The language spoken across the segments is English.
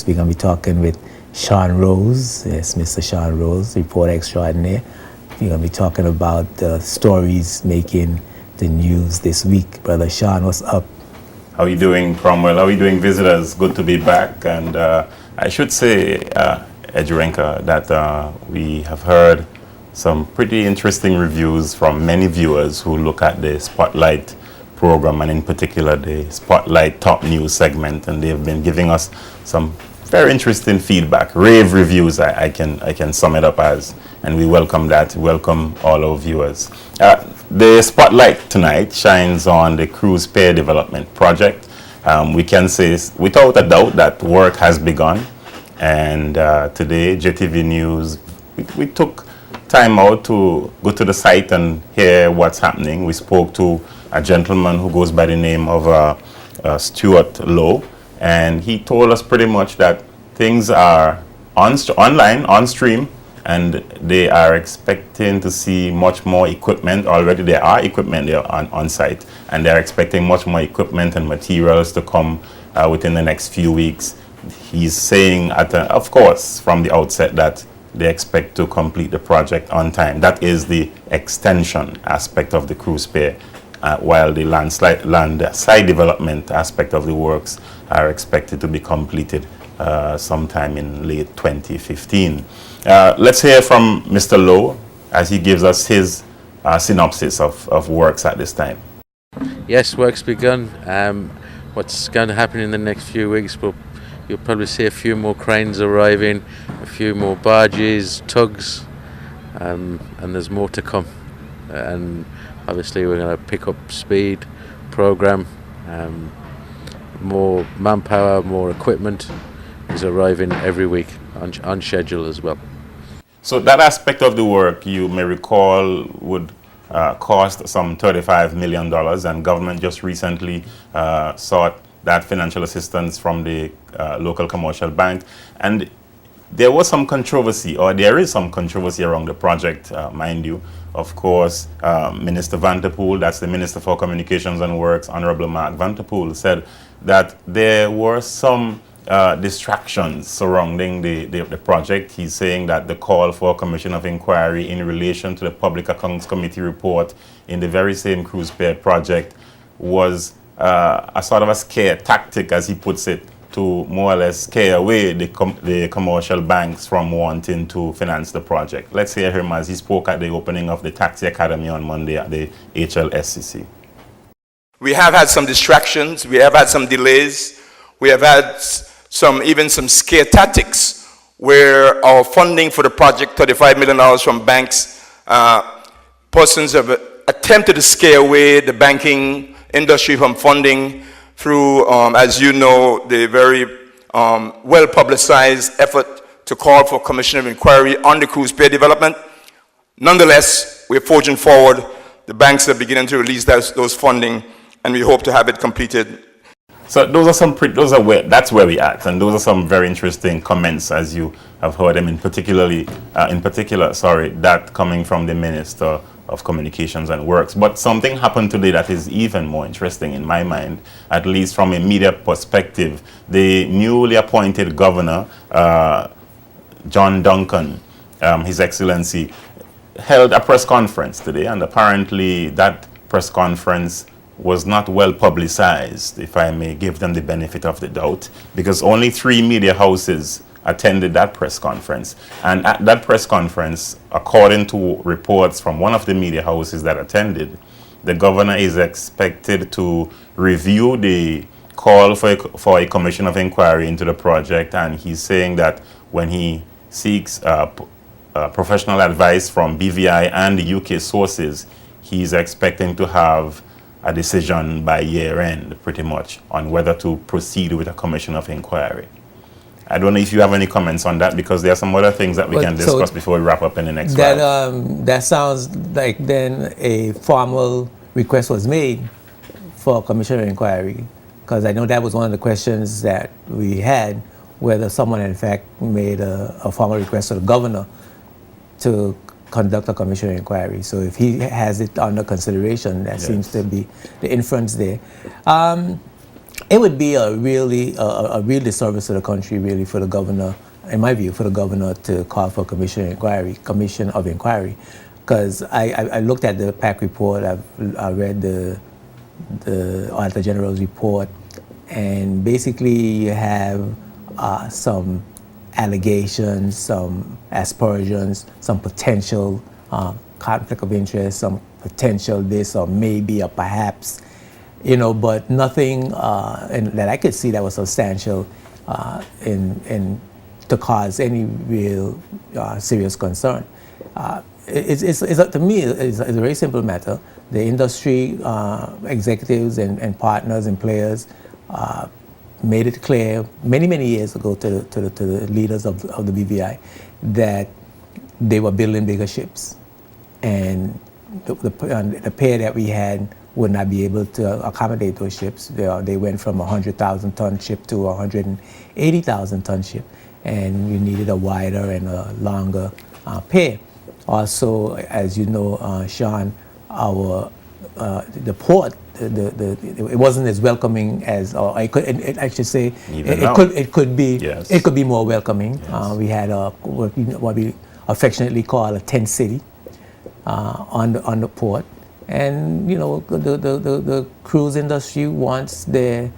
we're going to be talking with Sean Rose. Yes, Mr. Sean Rose, reporter extraordinaire. We're going to be talking about the stories making the news this week. Brother Sean, what's up? How are you doing, Cromwell? How are you doing, visitors? Good to be back. And I should say, Edgerenka, that we have heard some pretty interesting reviews from many viewers who look at the Spotlight program, and in particular the Spotlight Top News segment, and they have been giving us some very interesting feedback, rave reviews, I can sum it up as, and we welcome that. Welcome all our viewers. The spotlight tonight shines on the Cruise Pier Development Project. We can say without a doubt that work has begun, and today JTV News, we took time out to go to the site and hear what's happening. We spoke to a gentleman who goes by the name of Stuart Lowe, and he told us pretty much that things are online, on stream, and they are expecting to see much more equipment. Already there are equipment there on site, and they're expecting much more equipment and materials to come within the next few weeks. He's saying, of course, from the outset that they expect to complete the project on time. That is the extension aspect of the cruise pier, while the land side development aspect of the works are expected to be completed sometime in late 2015. Let's hear from Mr. Lowe as he gives us his synopsis of works at this time. Yes, work's begun. What's going to happen in the next few weeks, you'll probably see a few more cranes arriving, a few more barges, tugs, and there's more to come. And obviously we're going to pick up speed, program, more manpower, more equipment is arriving every week on schedule as well. So that aspect of the work, you may recall, would cost some $35 million, and government just recently sought that financial assistance from the local commercial bank. And there was some controversy, or there is some controversy around the project, mind you. Of course, Minister Vanterpool, that's the Minister for Communications and Works, Honorable Mark Vanterpool, said that there were some distractions surrounding the project. He's saying that the call for a commission of inquiry in relation to the Public Accounts Committee report in the very same cruise pier project was a sort of a scare tactic, as he puts it, to more or less scare away the commercial banks from wanting to finance the project. Let's hear him as he spoke at the opening of the Taxi Academy on Monday at the HLSCC. We have had some distractions, we have had some delays, we have had even some scare tactics where our funding for the project, $35 million from banks, persons have attempted to scare away the banking industry from funding through, as you know, the very well-publicized effort to call for commission of inquiry on the cruise pier development. Nonetheless, we're forging forward. The banks are beginning to release those funding, and we hope to have it completed. So that's where we at, and those are some very interesting comments, as you have heard them, in particular, that coming from the Minister of Communications and Works. But something happened today that is even more interesting in my mind, at least from a media perspective. The newly appointed governor, John Duncan, His Excellency, held a press conference today, and apparently that press conference was not well publicized, if I may give them the benefit of the doubt, because only 3 media houses attended that press conference. And at that press conference, according to reports from one of the media houses that attended, the governor is expected to review the call for a commission of inquiry into the project, and he's saying that when he seeks professional advice from BVI and the UK sources, he's expecting to have a decision by year end, pretty much, on whether to proceed with a commission of inquiry. I don't know if you have any comments on that, because there are some other things that we can discuss before we wrap up in the next while. That sounds like then a formal request was made for a commission of inquiry, because I know that was one of the questions that we had, whether someone in fact made a formal request to the governor to conduct a commission of inquiry. So if he has it under consideration, that seems to be the inference there. It would be a real disservice to the country, really, for the governor, in my view, for the governor to call for a commission of inquiry, because I looked at the PAC report, I read the Auditor General's report, and basically you have some allegations, some aspersions, some potential conflict of interest, some potential this or maybe or perhaps, but nothing that I could see that was substantial in to cause any real serious concern. To me, it's a very simple matter. The industry executives and partners and players made it clear many years ago to the leaders of the BVI that they were building bigger ships, and the pair that we had would not be able to accommodate those ships. They went from a 100,000 ton ship to a 180,000 ton ship, and you needed a wider and a longer pair. Also, as you know, Sean, the port, it wasn't as welcoming as, or I should say, it could be more welcoming. Yes. We had what we affectionately call a tent city on the port, and the cruise industry wants their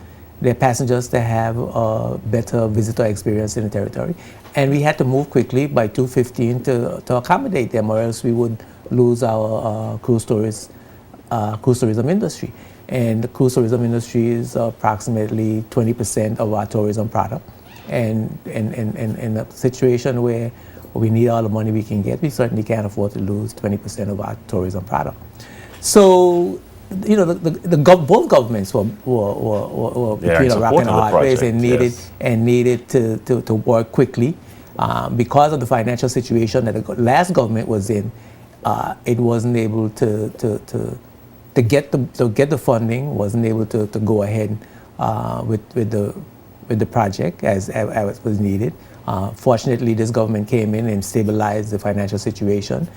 passengers to have a better visitor experience in the territory, and we had to move quickly by 2015 to accommodate them, or else we would lose our cruise tourism industry. And the cruise tourism industry is approximately 20% of our tourism product, and in a situation where we need all the money we can get, we certainly can't afford to lose 20% of our tourism product. So, both governments were between a rock and a hard place and needed to work quickly. Because of the financial situation that the last government was in, it wasn't able to get the funding, wasn't able to go ahead with the project as was needed. Fortunately, this government came in and stabilized the financial situation,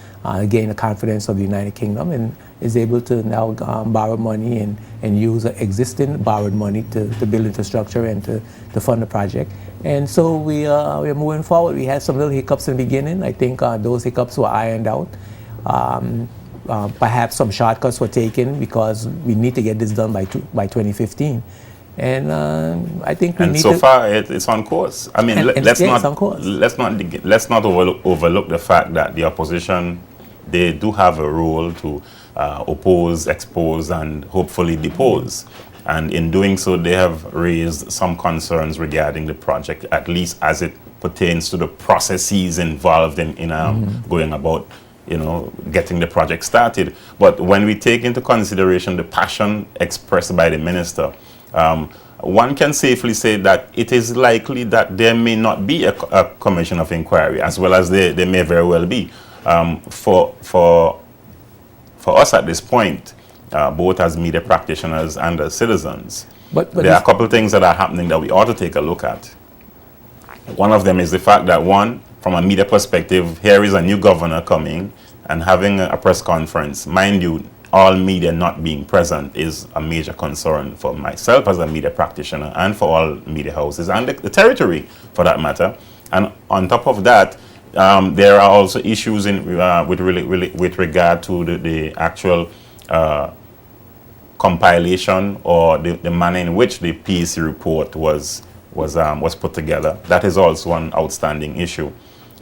gained the confidence of the United Kingdom, and is able to now borrow money and use existing borrowed money to build infrastructure and to fund the project. And so we're moving forward. We had some little hiccups in the beginning. I think those hiccups were ironed out. Perhaps some shortcuts were taken because we need to get this done by 2015. And I think we need so to, far it's on course. I mean, let's not overlook the fact that the opposition, they do have a role to oppose, expose, and hopefully depose. And in doing so, they have raised some concerns regarding the project, at least as it pertains to the processes involved in going about, getting the project started. But when we take into consideration the passion expressed by the minister, one can safely say that it is likely that there may not be a commission of inquiry, as well as there may very well be. For us at this point, both as media practitioners and as citizens, but there are a couple of things that are happening that we ought to take a look at. One of them is the fact that, one, from a media perspective, here is a new governor coming and having a press conference. Mind you, all media not being present is a major concern for myself as a media practitioner and for all media houses and the territory for that matter. And on top of that, there are also issues with regard to the actual compilation or the manner in which the PEC report was put together. That is also an outstanding issue.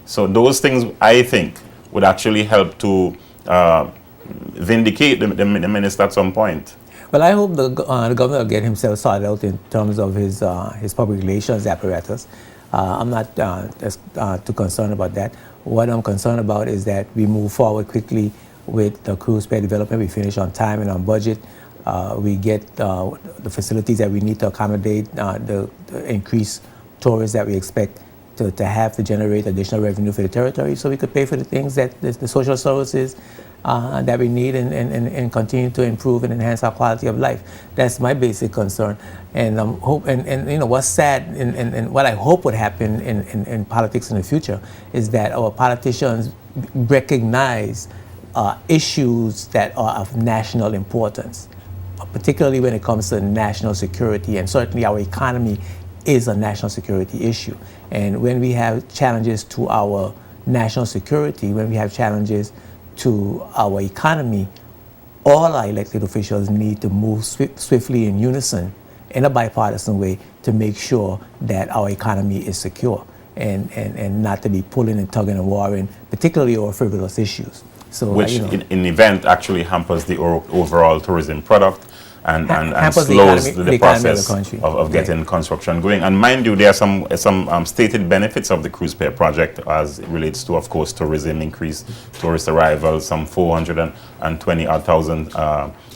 So those things, I think, would actually help to vindicate the minister at some point. Well, I hope the governor will get himself sorted out in terms of his public relations apparatus. I'm not too concerned about that. What I'm concerned about is that we move forward quickly with the cruise pair development. We finish on time and on budget. We get the facilities that we need to accommodate the increased tourists that we expect to have to generate additional revenue for the territory, so we could pay for the things that the social services that we need and continue to improve and enhance our quality of life. That's my basic concern. And hope and what's sad and what I hope would happen in politics in the future is that our politicians recognize issues that are of national importance. particularly when it comes to national security, and certainly our economy is a national security issue. And when we have challenges to our national security, when we have challenges to our economy, all our elected officials need to move swiftly in unison in a bipartisan way to make sure that our economy is secure and not to be pulling and tugging and warring, particularly over frivolous issues. So, Which in event actually hampers the overall tourism product and hampers slows the the economy process of the country. of getting construction going. And mind you, there are some stated benefits of the cruise pair project as it relates to, of course, tourism, increased tourist arrivals, some 420,000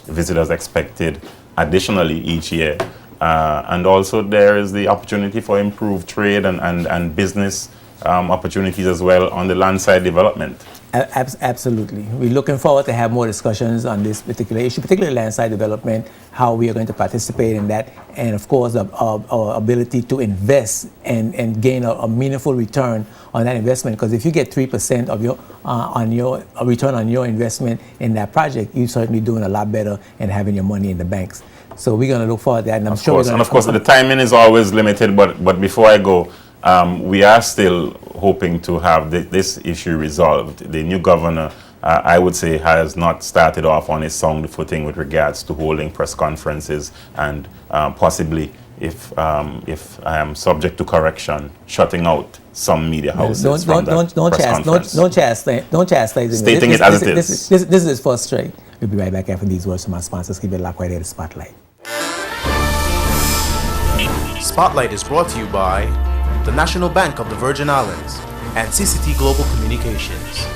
visitors expected additionally each year. And also there is the opportunity for improved trade and business opportunities as well on the landside development. Absolutely. We're looking forward to have more discussions on this particular issue, particularly landside development, how we are going to participate in that, and of course our ability to invest and gain a meaningful return on that investment. Because if you get 3% of your return on your investment in that project, you're certainly doing a lot better and having your money in the banks. So we're going to look forward to that, and I'm sure we're going to. And of course, the timing is always limited. But before I go, we are still hoping to have this issue resolved. The new governor, I would say, has not started off on a sound footing with regards to holding press conferences and possibly, if I am subject to correction, shutting out some media houses from that press conference. Don't chastise him. Stating it as it is. This is his first strike. We'll be right back after these words from our sponsors. Keep it locked right here at Spotlight. Spotlight is brought to you by the National Bank of the Virgin Islands and CCT Global Communications.